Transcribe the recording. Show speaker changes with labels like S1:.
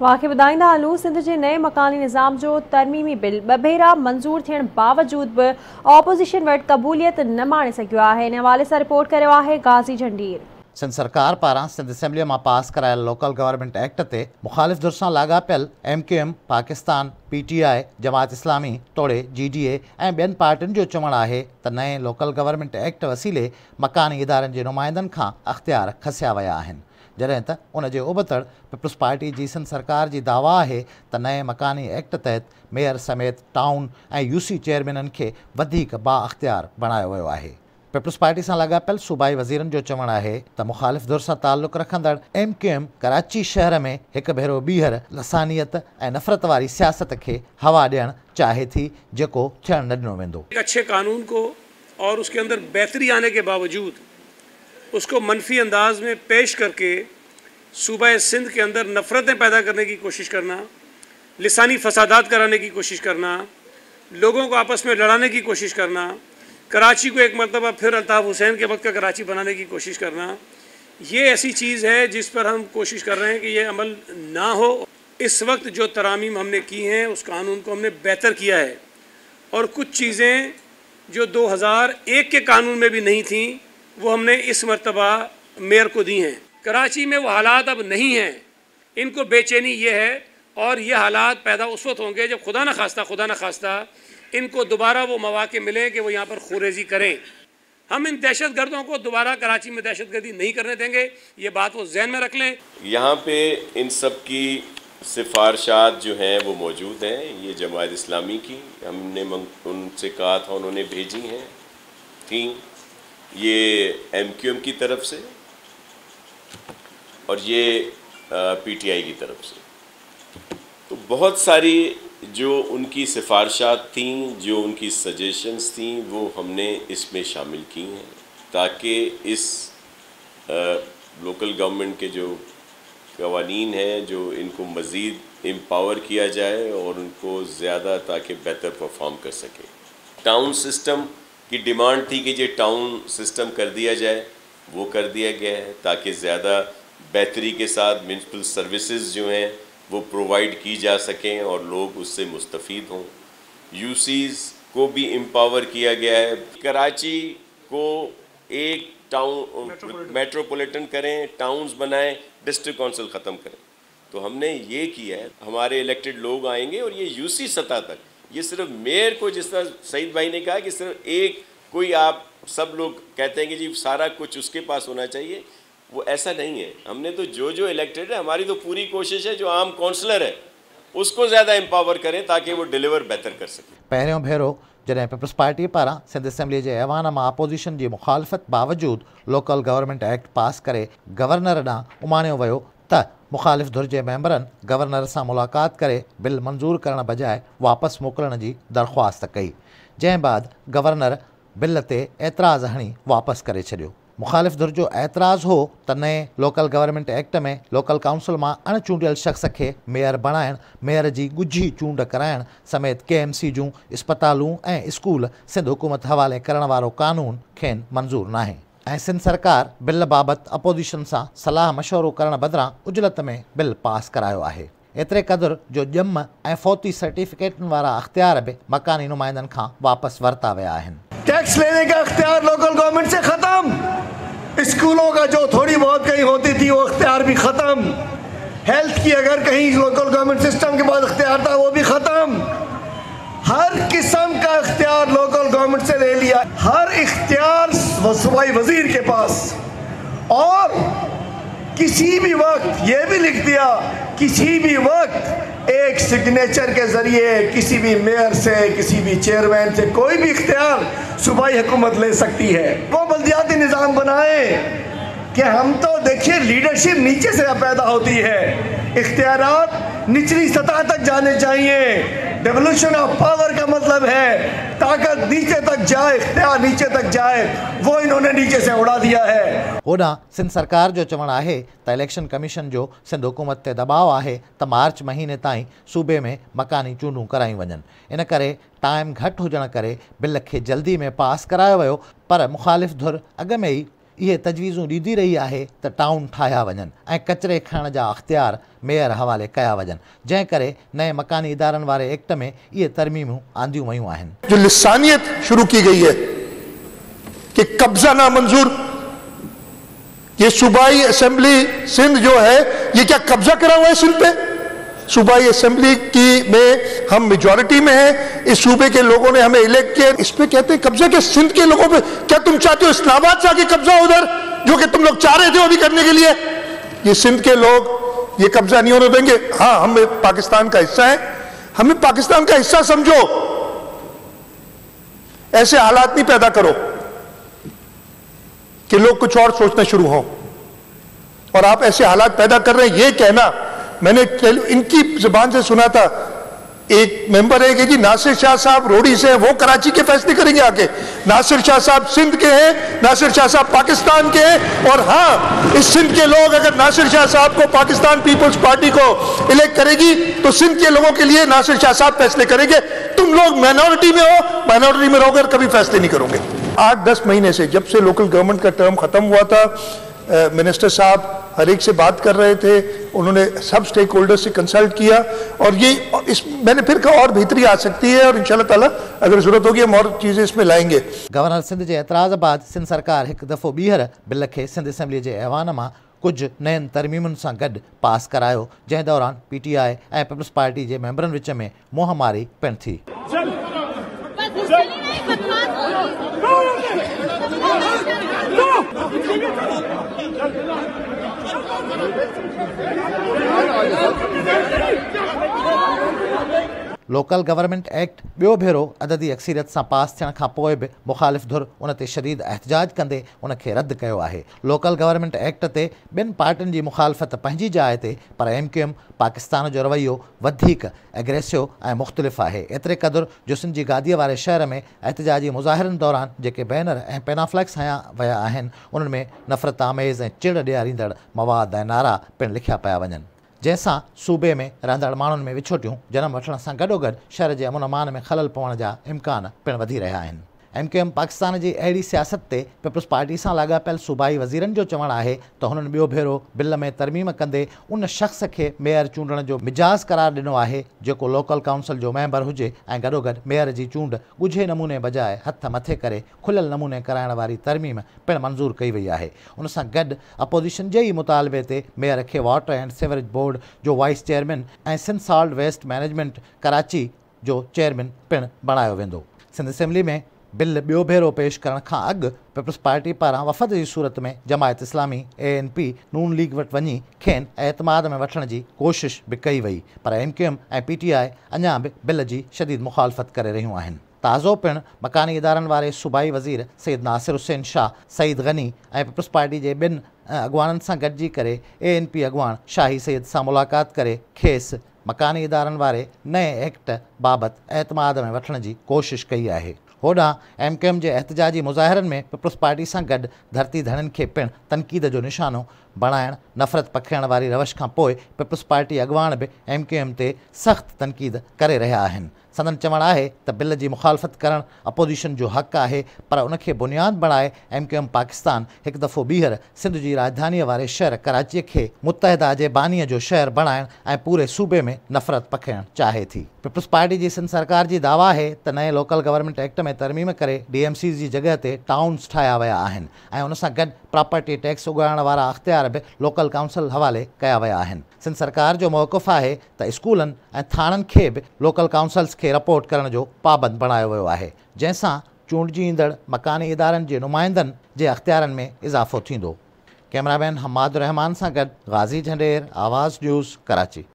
S1: वाक़ई ॿुधाईंदा हलूं। सिंध जे नए मकानी निज़ाम जो तरमीमी बिल ॿ भेरा मंज़ूर थियण बावजूद बि ऑपोज़िशन वटि क़बूलियत न माणे सघियो आहे। इन हवाले सां रिपोर्ट करियो आहे गाज़ी झंडीर।
S2: सिंध सरकार पारां सिंध असेंबली में पास करायल लोकल गवर्नमेंट एक्ट ते मुखालिफ़ धुर सां लाॻापियल MQM, पाकिस्तान, PTI, जमात इस्लामी, तोड़े GDA ऐं ॿियनि पार्टियुनि जो चवणु आहे त नए लोकल गवर्नमेंट एक्ट वसीले मकानी इदारनि जे नुमाइंदनि खां अख़्तियार खसिया विया आहिनि, जॾहिं त उन जे उबतड़ पीपल्स पार्टी जी सिंध सरकार जी दावा आहे त नए मकानी एक्ट तहत मेयर समेत टाउन ऐं UC चेयरमैननि खे वधीक बाअख़्तियार बणायो वियो आहे। पीपल्स पार्टी सां लाॻापियल सूबाई वज़ीरनि जो चवणु आहे त मुखालिफ़ धुर सां ताल्लुक़ रखंदड़ MQM कराची शहर में हिकु भेरो ॿीहर लसानियत ऐं नफ़रत वारी सियासत खे हवा ॾियणु चाहे थी, जेको थियणु न ॾिनो वेंदो।
S3: एक अच्छे कानून को और उसके अंदर बेहतरी आने के बावजूद उसको मनफी अंदाज में पेश करके सूबा सिंध के अंदर नफ़रतें पैदा करने की कोशिश करना, लिसानी फसादात कराने की कोशिश करना, लोगों को आपस में लड़ाने की कोशिश करना, कराची को एक मरतबा फिर अल्ताफ़ हुसैन के वक्त का कराची बनाने की कोशिश करना, ये ऐसी चीज़ है जिस पर हम कोशिश कर रहे हैं कि ये अमल ना हो। इस वक्त जो तरामीम हमने की हैं उस कानून को हमने बेहतर किया है और कुछ चीज़ें जो 2001 के कानून में भी नहीं थीं वो हमने इस मरतबा मेयर को दी हैं। कराची में वो हालात अब नहीं हैं, इनको बेचैनी ये है और ये हालात पैदा उस वक्त होंगे जब खुदा न खास्ता इनको दोबारा वो मौके मिले कि वो यहाँ पर खुरेजी करें। हम इन दहशत गर्दों को दोबारा कराची में दहशत गर्दी नहीं करने देंगे, ये बात वो जहन में रख लें। यहाँ पे इन सब की सिफारशात जो हैं वो मौजूद हैं। ये जमात इस्लामी की हमने उनसे कहा था, उन्होंने भेजी हैं थी, ये MQM की तरफ से और ये PTI की तरफ से। तो बहुत सारी जो उनकी सिफारशात थीं, जो उनकी सजेशंस थीं, वो हमने इसमें शामिल की हैं ताकि इस लोकल गवर्नमेंट के जो कवानीन हैं जो इनको मज़ीद एम्पावर किया जाए और उनको ज़्यादा ताकि बेहतर परफॉर्म कर सके। टाउन सिस्टम की डिमांड थी कि ये टाउन सिस्टम कर दिया जाए, वो कर दिया गया है ताकि ज़्यादा बेहतरी के साथ म्यूनसिपल सर्विसेज जो हैं वो प्रोवाइड की जा सकें और लोग उससे मुस्तफ़ीद हों। UCs को भी एम्पावर किया गया है। कराची को एक टाउन मेट्रोपॉलिटन करें, टाउन्स बनाएं, डिस्ट्रिक्ट काउंसिल ख़त्म करें। तो हमने ये किया है, हमारे इलेक्टेड लोग आएंगे और ये UC सतह तक, ये सिर्फ मेयर को, जिस तरह सईद भाई ने कहा कि सिर्फ एक कोई आप सब लोग कहते हैं कि जी सारा कुछ उसके पास होना चाहिए, वो ऐसा नहीं है। हमने तो जो इलेक्टेड है, हमारी तो पूरी कोशिश है जो आम काउंसलर है उसको ज़्यादा एम्पावर करें ताकि वो डिलीवर बेहतर कर सके।
S2: पहिरियों भेरो जॾहिं पीपल्स पार्टी पारां सिंध असेंबली जे ऐवान मां अपोज़िशन जी मुखालफ़त बावजूद लोकल गवर्नमेंट एक्ट पास करे गवर्नर ॾांहुं उमाणियो वियो त मुखालिफ़ धुर जे मेंबरनि गवर्नर सां मुलाक़ात करे बिल मंज़ूर करण बजाए वापसि मोकिलण जी दरख़्वास्त कई, जंहिं बाद गवर्नर बिल ते एतिराज़ हणी वापसि करे छॾियो। मुखालिफ़ धुर जो एतराज़ हो त नए लोकल गवर्नमेंट एक्ट में लोकल काउंसिल मां अणचूंडियल शख़्स खे मेयर बणाइण, मेयर जी ॻुझी चूंड कराइण समेत KMC जूं इस्पतालूं ऐं स्कूल सिंध हुकूमत हवाले करण वारो कानून खेनि मंज़ूर नाहे ऐं सिंध सरकार बिल बाबति अपोज़िशन सां सलाह मशवरो करण बदिरां उजलत में बिल पास करायो आहे। एतिरे क़दुरु जो ॼम ऐं फ़ौती सर्टिफिकेटनि वारा अख़्तियार बि मकानी नुमाइंदनि खां वापसि वरिता विया आहिनि।
S4: टैक्स लेने का अख्तियार लोकल गवर्नमेंट से खत्म, स्कूलों का जो थोड़ी बहुत कहीं होती थी वो अख्तियार भी खत्म, हेल्थ की अगर कहीं लोकल गवर्नमेंट सिस्टम के बाद अख्तियार था वो भी खत्म। हर किस्म का अख्तियार लोकल गवर्नमेंट से ले लिया, हर इख्तियार सूबाई वजीर के पास। और किसी भी वक्त ये भी लिख दिया, किसी भी वक्त एक सिग्नेचर के जरिए किसी भी मेयर से, किसी भी चेयरमैन से कोई भी इख्तियार सूबाई हुकूमत ले सकती है। वो बल्दियाती निज़ाम बनाए कि हम तो देखिए लीडरशिप नीचे से पैदा होती है, इख्तियारात निचली सतह तक जाने चाहिए। डेवोल्यूशन ऑफ पावर का मतलब है ताकत नीचे तक जाए, इख्तियार नीचे तक जाए, वो इन्होंने नीचे से उड़ा दिया है।
S2: होॾां सिंध सरकार जो चवणु आहे त इलेक्शन कमीशन जो सिंध हुकूमत ते दबाव आहे त मार्च महीने ताईं सूबे में मकानी चूंडूं करायूं वञनि। इन करे टाइम घटि हुजण करे बिल खे जल्दी में पास करायो वियो, पर मुखालिफ़ धुर अॻ में ई इहे तजवीज़ूं ॾींदी रही आहे त टाउन ठाहिया वञनि ऐं कचिरे खणण जा अख़्तियार मेयर हवाले कया वञनि, जंहिं करे नए मकानी इदारनि वारे एक्ट में इहे तरमीमूं आंदियूं वयूं आहिनि।
S5: जो लिसानियत शुरू की गई है कि कब्जा नामंजूर, ये सूबाई असेंबली सिंध जो है ये क्या कब्जा करा हुआ है सिंध पे? सूबाई असेंबली की में हम मेजॉरिटी में हैं, इस सूबे के लोगों ने हमें इलेक्ट किया, इस पे कहते हैं कब्जा के सिंध के लोगों पे? क्या तुम चाहते हो इस्लामाबाद से आके कब्जा उधर, जो कि तुम लोग चाह रहे थे अभी करने के लिए? ये सिंध के लोग ये कब्जा नहीं होने देंगे। हाँ, हम पाकिस्तान का हिस्सा है, हमें पाकिस्तान का हिस्सा समझो, ऐसे हालात नहीं पैदा करो कि लोग कुछ और सोचना शुरू हों। और आप ऐसे हालात पैदा कर रहे हैं, ये कहना, मैंने इनकी जुबान से सुना था, एक मेंबर है कि जी नासिर शाह साहब रोडी से हैं, वो कराची के फैसले करेंगे आके। नासिर शाह साहब सिंध के हैं, नासिर शाह साहब पाकिस्तान के हैं। और हाँ, इस सिंध के लोग अगर नासिर शाह साहब को पाकिस्तान पीपल्स पार्टी को इलेक्ट करेगी तो सिंध के लोगों के लिए नासिर शाह साहब फैसले करेंगे। तुम लोग माइनॉरिटी में हो, माइनॉरिटी में रहोगे, कभी फैसले नहीं करोगे। 8-10 महीने से, जब से लोकल गवर्नमेंट का टर्म खत्म हुआ था, मिनिस्टर साहब हर एक से बात कर रहे थे, उन्होंने सब स्टेक होल्डर से कंसल्ट किया, और ये मैंने फिर कहा और बेहतरी आ सकती है, और इंशाल्लाह ताला अगर जरूरत होगी हम और चीजें इसमें लाएंगे।
S2: गवर्नर सिंध जे एतराज़ बाद सिंध सरकार एक दफ़ो ॿीहर बिल खे सिंध असेंबली जे ऐवान मां कुझु नयनि तरमीमुनि सां गॾु पास करायो, जंहिं दौरान PTI ऐं पीपल्स पार्टी जे मेंबरनि विच में मुंहमारी पिणु थी। लोकल गवर्नमेंट एक्ट ॿियो भेरो अददी अक्सीरियत सां पास थियण खां पोइ बि मुखालिफ़ धुर उन ते शदीद एहतजाज कंदे उन खे रद्द कयो आहे। लोकल गवर्नमेंट एक्ट ते ॿिनि पार्टियुनि जी मुखालफ़त पंहिंजी जाइ ते, पर MQM पाकिस्तान जो रवैयो वधीक एग्रेसिव ऐं मुख़्तलिफ़ आहे। एतिरे क़दुरु जो सिंध जी गादीअ वारे शहर में एहतजाजी मुज़ाहिरनि दौरान जेके बैनर ऐं पेनाफ्लेक्स हया विया आहिनि, उन्हनि में नफ़रत आमेज़ ऐं चिड़ ॾियारींदड़ मवाद ऐं नारा पिणु लिखिया पिया वञनि, जंहिंसां सूबे में रहंदड़ माण्हुनि में विछोटियूं जनम वठण सां गॾोगॾु शहर जे अमन अमान में ख़लल पवण जा इम्कान पिणु वधी रहिया आहिनि। MQM पाकिस्तान जी अहिड़ी सियासत ते पीपल्स पार्टी सां लाॻापियल सूबाई वज़ीरनि जो चवणु आहे त हुननि ॿियो भेरो बिल में तरमीम कंदे उन शख़्स खे मेयर चूंडण जो मिजाज़ करार ॾिनो आहे जेको लोकल काउंसिल जो मेंबर हुजे, ऐं गॾोगॾु मेयर जी चूंड ॻुझे नमूने बजाए हथ मथे करे खुलियल नमूने कराइण वारी तरमीम पिणु मंज़ूर कई वई आहे। उन सां गॾु अपोज़िशन जे ई मुतालबे ते मेयर खे वाटर एंड सिवरेज बोर्ड जो वाइस चेयरमैन ऐं Sindh solid waste management Karachi जो चेयरमैन पिणु बणायो वेंदो। सिंध असेंबली में बिल ॿियो भेरो पेश करण खां अॻु पीपल्स पार्टी पारां वफ़द जी सूरत में जमायत इस्लामी ANP नून लीग वटि वञी खेनि एतमाद में वठण जी कोशिश बि कई वई, पर MQM ऐं PTI अञा बि बिल जी शदीद मुखालफ़त करे रहियूं आहिनि। ताज़ो पिणु मकानी इदारनि वारे सूबाई वज़ीर सैयद नासिर हुसैन शाह, सईद गनी ऐं पीपल्स पार्टी जे ॿिनि अॻवाननि सां गॾिजी करे ANP अॻवान शाही सैयद सां मुलाक़ात करे खेसि मकानी इदारनि वारे नए एक्ट बाबति एतमाद में वठण जी कोशिश कई आहे। होॾां MQM जे एहतजाजी मुज़ाहिरनि में पीपल्स पार्टी सां गॾु धरती धड़नि खे पिणु तनक़ीद जो निशानो बणाइण, नफ़रत पखियण वारी रवश खां पोइ पीपल्स पार्टी अॻवान बि MQM ते सख़्तु तनक़ीद करे रहिया आहिनि। संदन चवणु आहे त बिल जी मुखालफ़त करणु अपोज़िशन जो हक़ आहे, पर उनखे बुनियादु बणाए MQM पाकिस्तान हिकु दफ़ो ॿीहर सिंध जी राजधानीअ वारे शहर कराचीअ खे मुतहिदा जे बानीअ जो शहर बणाइण ऐं पूरे सूबे में नफ़रत पखियणु चाहे थी। पीपल्स पार्टी जी सिंध सरकार जी दावा आहे त नए लोकल गवर्नमेंट एक्ट में तरमीम करे DMCs जी जॻह ते टाउन्स ठाहिया विया आहिनि ऐं उन सां गॾु प्रॉपर्टी टैक्स उगाइण वारा अख़्तियार बि लोकल काउंसिल हवाले कया विया आहिनि। सिंध सरकार जो मौक़िफ़ आहे त स्कूलनि ऐं थाणनि खे बि लोकल काउंसिल्स खे रिपोर्ट करण जो पाबंद बणायो वियो आहे, जंहिंसां चूंडजी ईंदड़ मकानी इदारनि जे नुमाइंदनि जे अख़्तियारनि में इज़ाफ़ो थींदो। कैमरामैन हमाद रहमान सां गॾु गाज़ी झंडेर, आवाज़ न्यूज़, कराची।